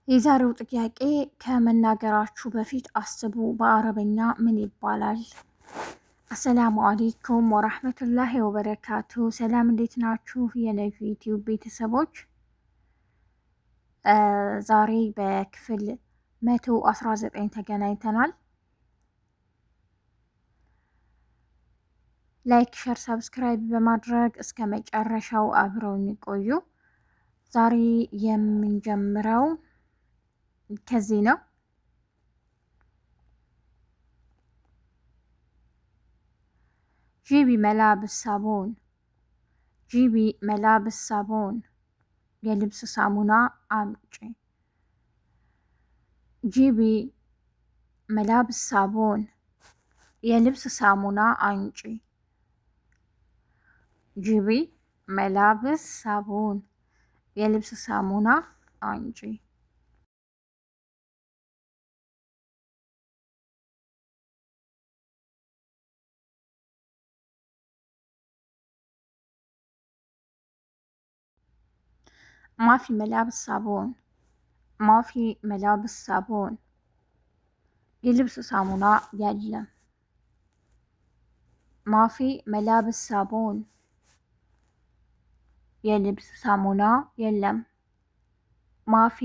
የዛሬው ጥያቄ ከመናገራችሁ በፊት አስቡ በአረበኛ ምን ይባላል? አሰላሙ አሌይኩም ወራህመቱላሂ ወበረካቱ። ሰላም እንዴት ናችሁ የነጁ ዩቲዩብ ቤተሰቦች? ዛሬ በክፍል 119 ተገናኝተናል። ላይክ፣ ሸር፣ ሰብስክራይብ በማድረግ እስከ መጨረሻው አብረው የሚቆዩ። ዛሬ የምንጀምረው ከዚህ ነው። ጂቢ መላብስ ሳቦን፣ ጂቢ መላብስ ሳቦን፣ የልብስ ሳሙና አምጪ። ጂቢ መላብስ ሳቦን፣ የልብስ ሳሙና አንጪ። ጂቢ መላብስ ሳቦን፣ የልብስ ሳሙና አንጪ። ማፊ መላብስ ሳቦን፣ ማፊ መላብስ ሳቦን፣ የልብስ ሳሙና የለም። ማፊ መላብስ ሳቦን፣ የልብስ ሳሙና የለም። ማፊ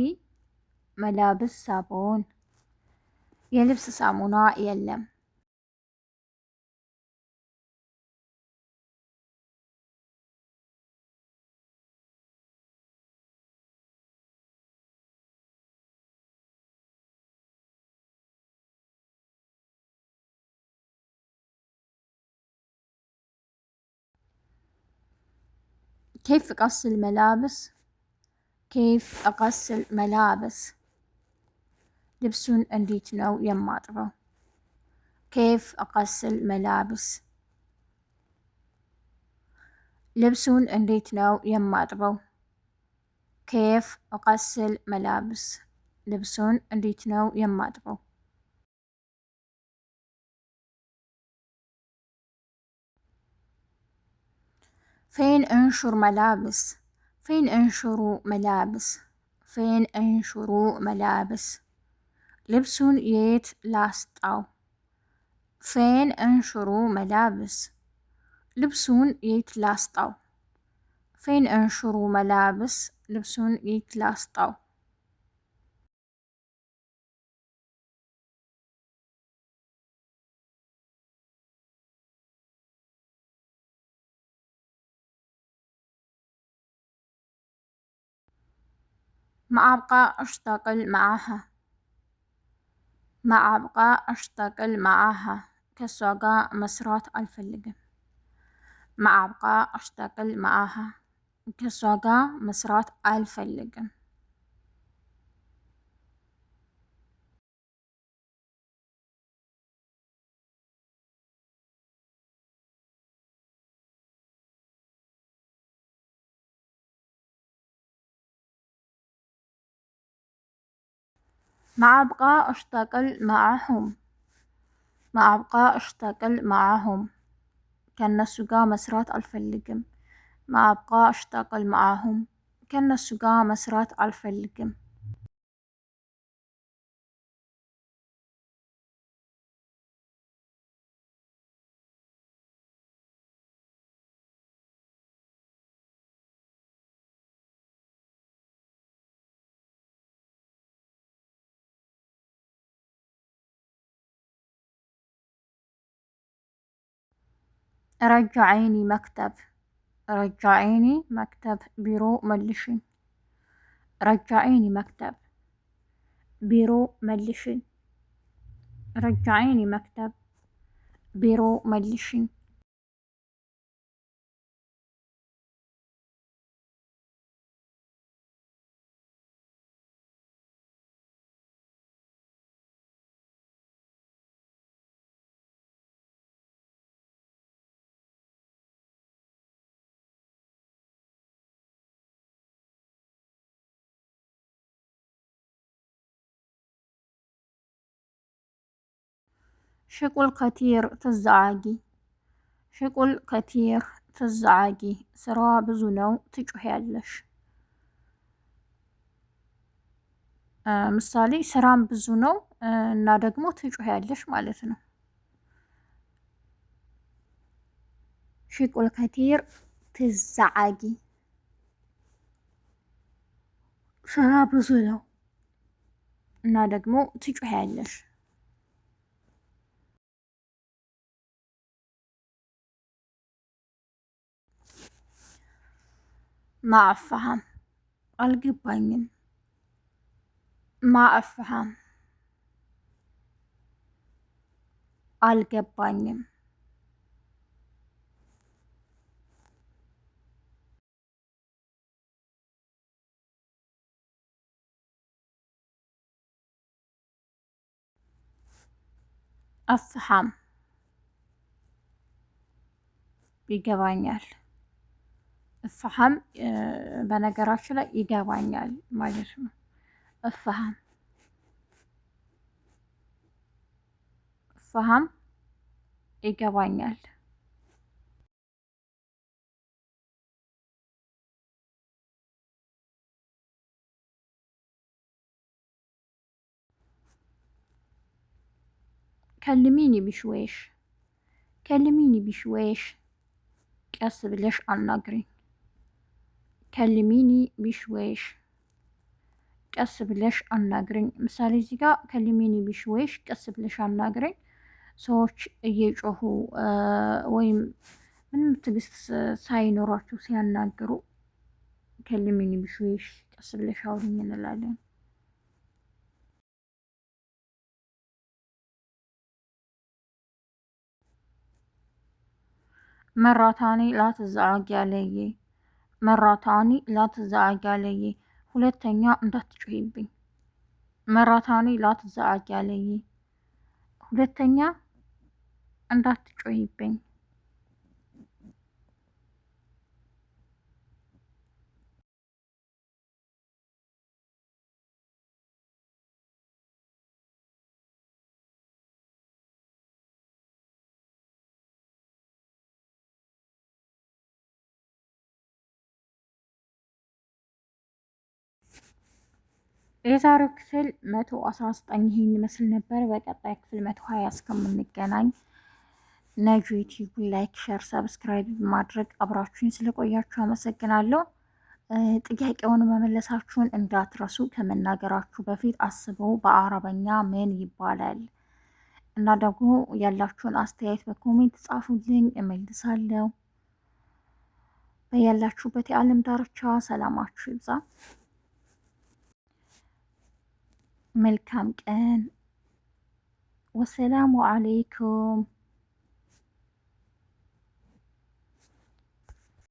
መላብስ ሳቦን፣ የልብስ ሳሙና የለም። كيف أغسل ملابس؟ كيف أغسل ملابس؟ ልብሱን እንዴት ነው የማጥበው? كيف أغسل ملابس؟ ልብሱን እንዴት ነው የማጥበው? كيف أغسل ملابس؟ ልብሱን እንዴት ነው የማጥበው? فين أنشر ملابس؟ فين أنشر ملابس؟ فين أنشر ملابس؟ ልብሱን የት ላስጣው? ፌን እንሽሩ መላብስ፣ ልብሱን የት ላስጣው? ፌን እንሽሩ መላብስ፣ ልብሱን የት ላስጣው? ما أبقى أشتغل معها، ما أبقى أشتغل معها، ከሷ ጋር መስራት አልፈልግም። ما أبقى أشتغل معها፣ ከሷ ጋር መስራት አልፈልግም። ما أبقى أشتغل معهم، ما أبقى أشتغل معهم، ከነሱ ጋር መስራት አልፈልግም። ما أبقى أشتغل معهم، ከነሱ ጋር መስራት አልፈልግም። ረጃዒኒ መክተብ፣ ረጃዒኒ መክተብ፣ ቢሮ መልሽኝ። ረጃዒኒ መክተብ፣ ቢሮ መልሽኝ። ረጃዒኒ መክተብ፣ ቢሮ መልሽኝ። ሽቁል ከቲር ትዘዓጊ፣ ሽቁል ከቲር ትዘዓጊ፣ ስራዋ ብዙ ነው ትጮህያለሽ። ምሳሌ ስራም ብዙ ነው እና ደግሞ ትጮያለሽ ማለት ነው። ሽቁል ከቲር ትዛዓጊ ስራ ብዙ ነው እና ደግሞ ትጮያለሽ። ማዕፈሃም አልገባኝም። ማዕፈሃም አልገባኝም። አፍሃም ይገባኛል። እፍሃም በነገራችን ላይ ይገባኛል ማለት ነው። እፍሃም እፍሃም ይገባኛል። ከልሚኒ ቢሽዌሽ ከልሚኒ ቢሽዌሽ ቀስ ብለሽ አናግሪኝ። ከልሚኒ ቢሽዌሽ ቀስ ብለሽ አናግረኝ። ምሳሌ እዚህ ጋር ከልሚኒ ቢሽዌሽ ቀስ ብለሽ አናግረኝ። ሰዎች እየጮሁ ወይም ምንም ትዕግስት ሳይኖሯቸው ሲያናግሩ ከልሚኒ ቢሽዌሽ ቀስ ብለሽ አውሪኝ እንላለን። መራታኒ ላትዛዓጊ አለየ መራታኒ ላትዛዓጊ አለየ ሁለተኛ እንዳትጮሂብኝ። መራታኒ ላትዛዓጊ አለየ ሁለተኛ እንዳትጮሂብኝ። የዛሬው ክፍል 119 ይሄን ይመስል ነበር። በቀጣይ ክፍል 120 እስከምንገናኝ ነጁ ዩቲዩብ ላይክ፣ ሸር፣ ሰብስክራይብ በማድረግ አብራችሁኝ ስለቆያችሁ አመሰግናለሁ። ጥያቄውን መመለሳችሁን እንዳትረሱ። ከመናገራችሁ በፊት አስበው በአረበኛ ምን ይባላል እና ደግሞ ያላችሁን አስተያየት በኮሜንት ጻፉልኝ፣ እመልሳለሁ። በያላችሁበት የዓለም ዳርቻ ሰላማችሁ ይብዛ። መልካም ቀን። ወሰላሙ አለይኩም